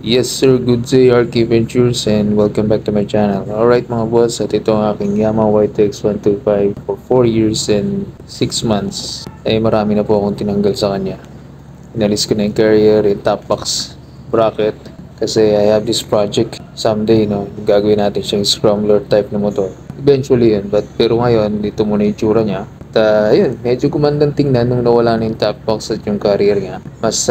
Yes sir, good day RK Ventures and welcome back to my channel. Alright mga boss, at ito ang aking Yamaha YTX 125 for 4 years and 6 months. Marami na po akong tinanggal sa kanya. Inalis ko na yung carrier, yung top box bracket kasi I have this project someday, no, gagawin natin siyang scrambler type na motor. Eventually yun, pero ngayon dito muna yung tsura niya. At ayun, medyo gumandang tingnan nung nawala na yung top box at yung carrier niya. Mas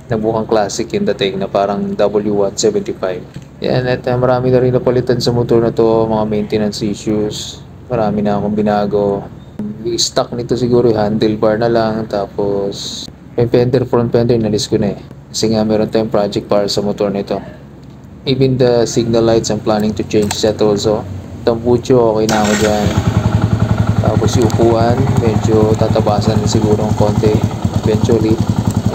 nagmukhang classic yung dating na parang W175. Yan, at marami na rin napalitan sa motor na to, mga maintenance issues. Marami na akong binago. Yung stock nito siguro yung handlebar na lang, tapos yung fender, front fender, inalis ko na eh. Kasi nga meron tayong project para sa motor nito. Even the signal lights, I'm planning to change that also. Tambucho, okay na ako dyan. Tapos yung upuan, medyo tatabasan siguro ng konti eventually.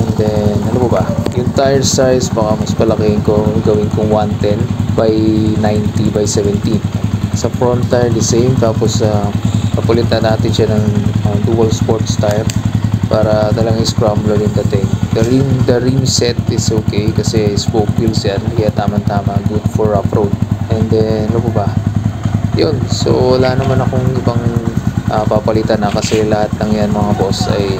And then, ano ba? Yung tire size, baka mas palakihin ko, gawin kong 110 by 90 by 17. Sa front tire, the same. Tapos, papulitan natin siya ng dual sports tire para talagang scrambler yung dating. The rim set is okay kasi spoke wheels yan. Kaya tama-tama, good for off-road. And then, ano ba? Yun. So, wala naman akong ibang papalitan na kasi lahat ng yan mga boss ay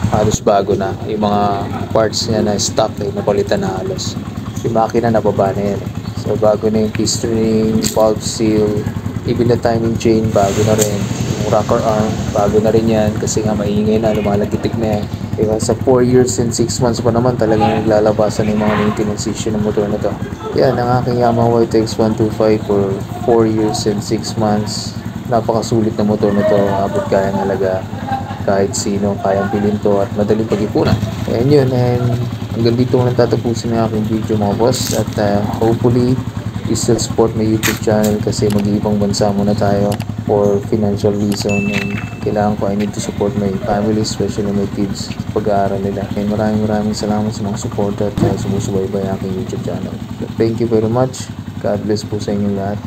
halos bago na. Yung mga parts niya na stock ay napalitan na halos. Yung makina nababa na yan. So bago na yung piston, valve seal, even the timing chain bago na rin. Yung rocker arm bago na rin yan kasi nga maingay na, lumalagitik na yan. Diba? Sa 4 years and 6 months pa naman talagang naglalabasan yung mga maintenance issue ng motor na to. Yan ang aking Yamaha YTX 125 for 4 years and 6 months. Napakasulit na motor na to, abot kaya ng halaga kahit sino kayang bilhin to at madaling pag-ipunan. And yun, and hanggang dito ko nang tatapusin ang aking video mga boss at hopefully you still support my YouTube channel kasi mag-iibang bansa muna tayo for financial reason and kailangan ko, I need to support my family, especially my kids pag-aaral nila. And maraming salamat sa mga support at sumusubaybay ang aking YouTube channel. So, thank you very much. God bless po sa inyo lahat.